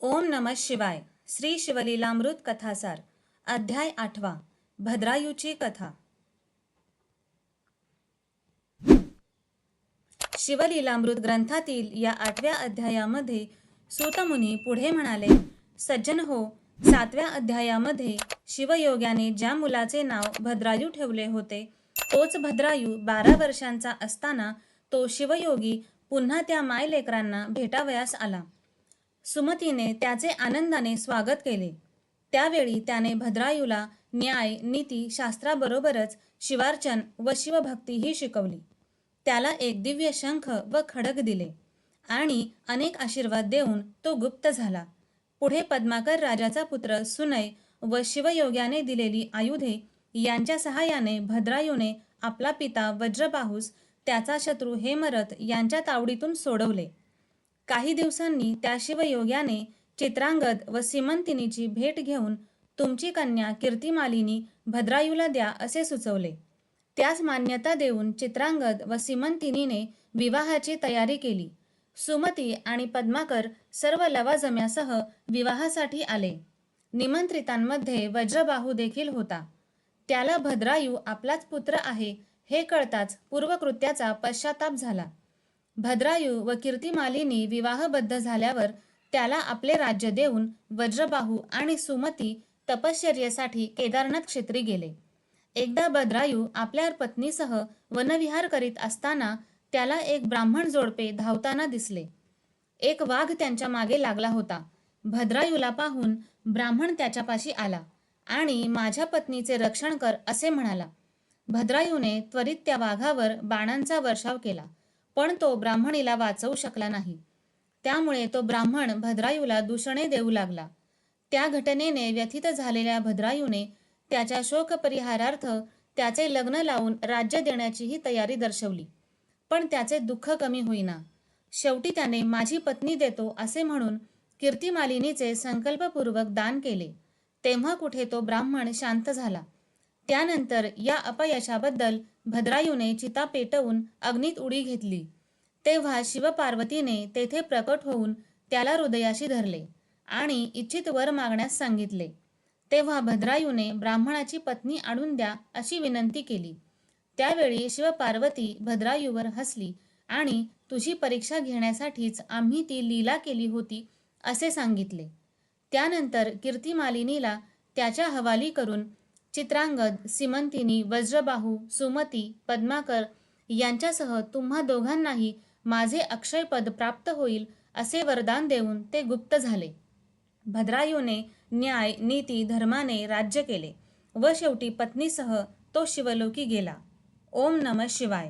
ओम नमः शिवाय. श्री शिवलीलामृत कथासार. अध्याय 8. भद्रायूची कथा. शिवलीलामृत ग्रंथातील या 8व्या अध्यायामध्ये सूतमुनी पुढे म्हणाले, सज्जन हो, 7व्या अध्यायामध्ये शिवयोग्याने ज्या मुलाचे नाव भद्रायू ठेवले होते, तोच भद्रायू 12 वर्षांचा असताना तो शिवयोगी पुन्हा त्या मायलेकरांना भेटावयास आला. सुमतीने त्याचे आनंदाने स्वागत केले. त्यावेळी त्याने भद्रायूला न्याय नीती शास्त्राबरोबरच शिवार्चन व शिवभक्तीही शिकवली. त्याला एक दिव्य शंख व खडग दिले आणि अनेक आशीर्वाद देऊन तो गुप्त झाला. पुढे पद्माकर राजाचा पुत्र सुनय व शिवयोग्याने दिलेली आयुधे यांच्या सहाय्याने भद्रायूने आपला पिता वज्रबाहूस त्याचा शत्रू हेमरथ यांच्या तावडीतून सोडवले. काही दिवसांनी त्या शिवयोग्याने चित्रांगद व सीमंतिनीची भेट घेऊन तुमची कन्या कीर्तिमालिनी भद्रायूला द्या असे सुचवले. त्यास मान्यता देऊन चित्रांगद व सीमंतिनीने विवाहाची तयारी केली. सुमती आणि पद्माकर सर्व लवाजम्यासह विवाहासाठी आले. निमंत्रितांमध्ये वज्रबाहू देखील होता. त्याला भद्रायू आपलाच पुत्र आहे हे कळताच पूर्वकृत्याचा पश्चाताप झाला. भद्रायू व कीर्तिमालिनी विवाहबद्ध झाल्यावर त्याला आपले राज्य देऊन वज्रबाहू आणि सुमती तपश्चर्येसाठी केदारनाथ क्षेत्री गेले. एकदा भद्रायू आपल्या पत्नीसह वनविहार करीत असताना त्याला एक ब्राह्मण जोडपे धावताना दिसले. एक वाघ त्यांच्या मागे लागला होता. भद्रायूला पाहून ब्राह्मण त्याच्यापाशी आला आणि माझ्या पत्नीचे रक्षण कर असे म्हणाला. भद्रायूने त्वरित त्या वाघावर बाणांचा वर्षाव केला, पण तो ब्राह्मणीला वाचवू शकला नाही. त्यामुळे तो ब्राह्मण भद्रायूला दूषणे देऊ लागला. त्या घटनेने व्यथित झालेल्या भद्रायूने त्याच्या शोकपरिहारार्थ त्याचे लग्न लावून राज्य देण्याचीही तयारी दर्शवली, पण त्याचे दुःख कमी होईना. शेवटी त्याने माझी पत्नी देतो असे म्हणून कीर्तिमालिनीचे संकल्पपूर्वक दान केले. तेव्हा कुठे तो ब्राह्मण शांत झाला. त्यानंतर या अपयशाबद्दल भद्रायूने चिता पेटवून अग्नीत उडी घेतली. तेव्हा शिवपार्वतीने तेथे प्रकट होऊन त्याला हृदयाशी धरले आणि इच्छित वर मागण्यास सांगितले. तेव्हा भद्रायूने ब्राह्मणाची पत्नी आणून द्या अशी विनंती केली. त्यावेळी शिवपार्वती भद्रायूवर हसली आणि तुझी परीक्षा घेण्यासाठीच आम्ही ती लीला केली होती असे सांगितले. त्यानंतर कीर्तिमालिनीला त्याच्या हवाली करून चित्रांगद, सीमंतिनी, वज्रबाहू, सुमती, पद्माकर यांच्यासह तुम्हा दोघांनाही माझे अक्षय पद प्राप्त होईल असे वरदान देऊन ते गुप्त झाले. भद्रायूने न्याय नीती धर्माने राज्य केले व शेवटी पत्नीसह तो शिवलोकी गेला. ओम नमः शिवाय.